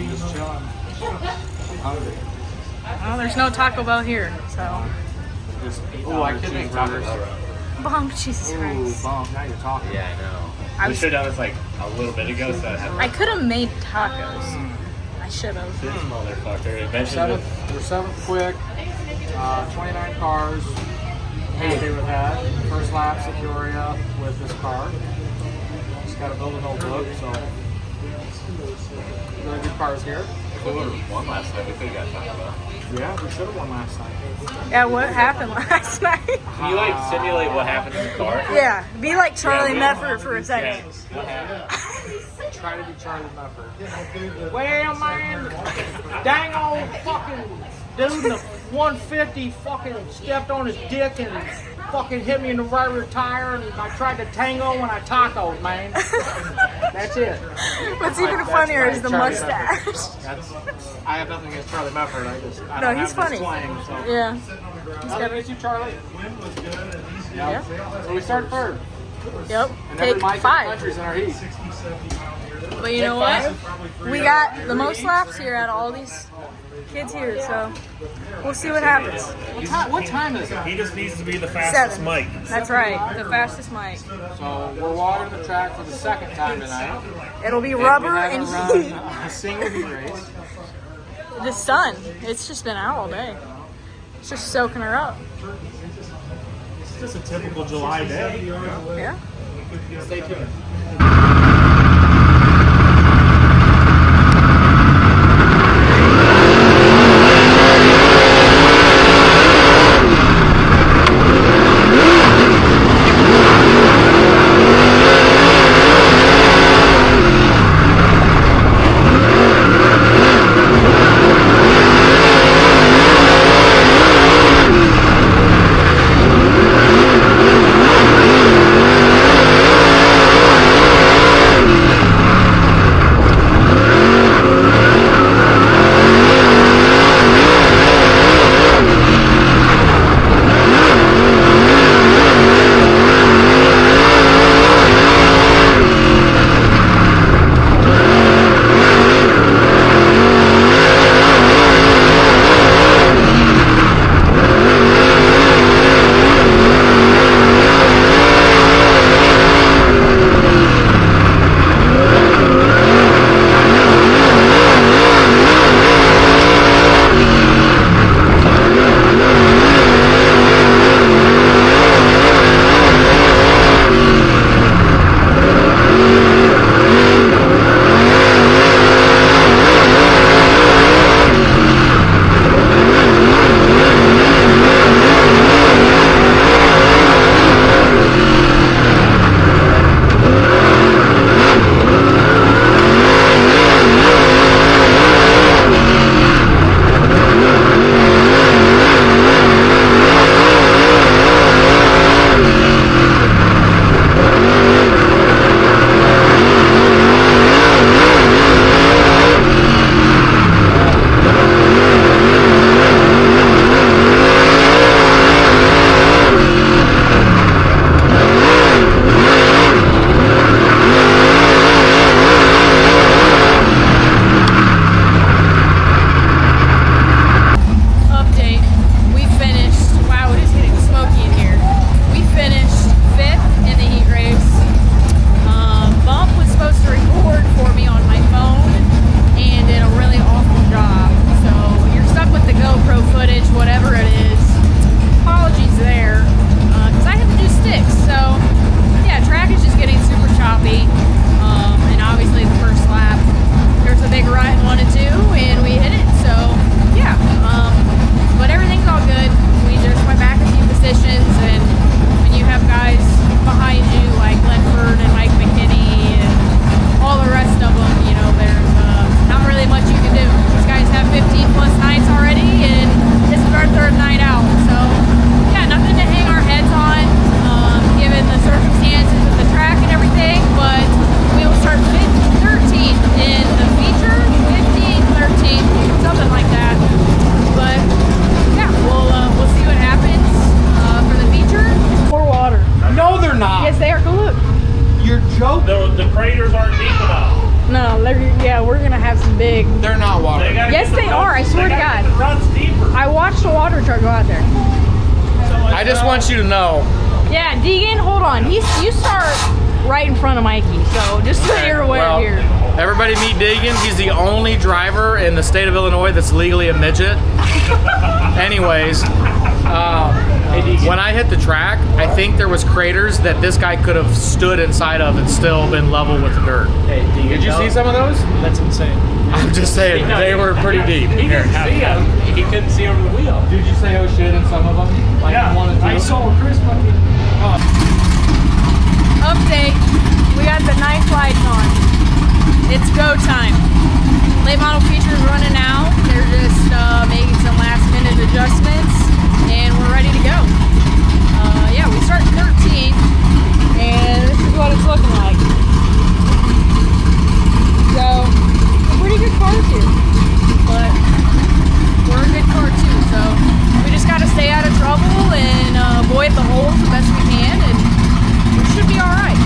Just chilling. Hungry. Well, there's no Taco Bell here, so. Oh, I could make tacos. Bonk, Jesus Ooh, Christ. bump. Now you're talking. Yeah, I know. We should have done this like a little bit ago, so I could have made tacos. I should have. This motherfucker. Eventually, We're seventh quick. 29 cars. Happy with that. First lap Securia with this car. Just got to build an old book, so really good cars here. if we would have won last night, we could have got Taco Bell. Yeah, we should have won last night. Yeah, what happened last night? Can you like simulate what happened in the car? Yeah, be like Charlie Medford for a second. Yeah. What happened? Try to be Charlie Medford. Well, man, dang old fucking dude in the 150 fucking stepped on his dick and fucking hit me in the right rear tire, and I tried to tango when I tacoed, man. That's it. What's even funnier is the mustache. I have nothing against Charlie Medford. I No, don't he's have funny. this slang, so. Yeah. How did it you, Charlie? Yeah. So we start third. Yep. And every Take mic in the 5. country's in our heat. But you know what? We got the most laps here out of all these kids here, so we'll see what happens. What time is it? He just needs to be the fastest 7. Mike. That's right, the fastest Mike. So we're watering the track for the second time tonight. It'll be rubber We and haven't heat. run a single heat race. The sun, it's just been out all day. It's just soaking her up. It's just a typical July day. Yeah. Stay tuned. not water? Yes, they are. I swear to God. Runs deeper. I watched a water truck go out there. I just want you to know. Yeah, Deegan, hold on. You start right in front of Mikey, so just so you're aware Well, here. everybody meet Deegan. He's the only driver in the state of Illinois that's legally a midget. Anyways, when I hit the track, I think there was craters that this guy could have stood inside of and still been level with the dirt. Hey, Did you see some of those? That's insane. I'm just saying, they were pretty deep. He didn't see him. He couldn't see over the wheel. Did you say oh shit in some of them? Like Yeah, one and two? I saw Chris fucking. Update. We got the night lights on. It's go time. Late model features running out. They're just making some last minute adjustments and we're ready to go. Yeah, we start 13th and this is what it's looking like. So, pretty good cars here. But we're a good car too, so we just gotta stay out of trouble and avoid the holes the best we can and we should be alright.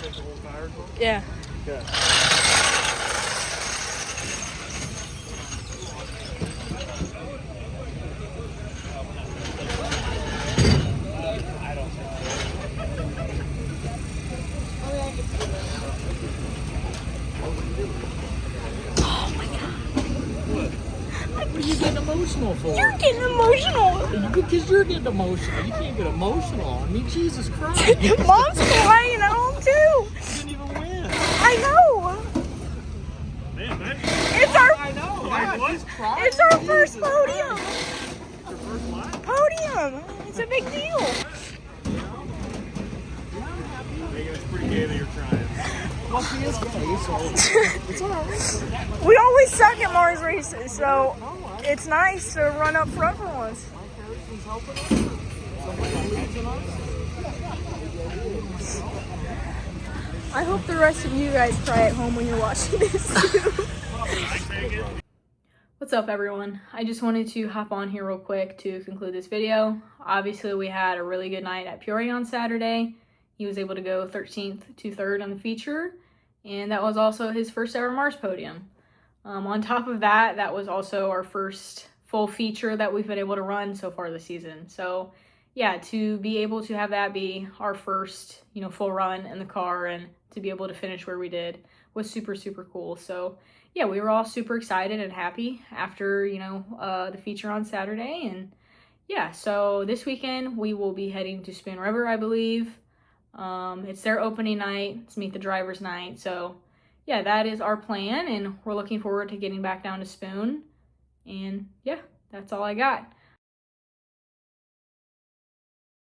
take the whole tire? Yeah. Okay. What are you getting emotional for? You're getting emotional. Because you're getting emotional. You can't get emotional. I mean, Jesus Christ. Mom's crying at home too. You didn't even win. I know. Man, that It's our I know. Yeah, what? she's crying. it's our first podium. your first lap? Podium. It's a big deal. Megan, it's pretty gay that you're trying. Well, she is gay, so it's all right. We always suck at Mars races, so it's nice to run up front for once. Mike Harrison's helping us. Somebody believes in us. I hope the rest of you guys cry at home when you're watching this too. What's up, everyone? I just wanted to hop on here real quick to conclude this video. Obviously, we had a really good night at Peoria on Saturday. He was able to go 13th to 3rd on the feature, and that was also his first ever Mars podium. On top of that, that was also our first full feature that we've been able to run so far this season. So yeah, to be able to have that be our first, full run in the car and to be able to finish where we did was super, super cool. So yeah, we were all super excited and happy after, the feature on Saturday. And yeah, so this weekend we will be heading to Spoon River, I believe. It's their opening night. It's Meet the Drivers night. So yeah, that is our plan, and we're looking forward to getting back down to Spoon. And yeah, that's all I got.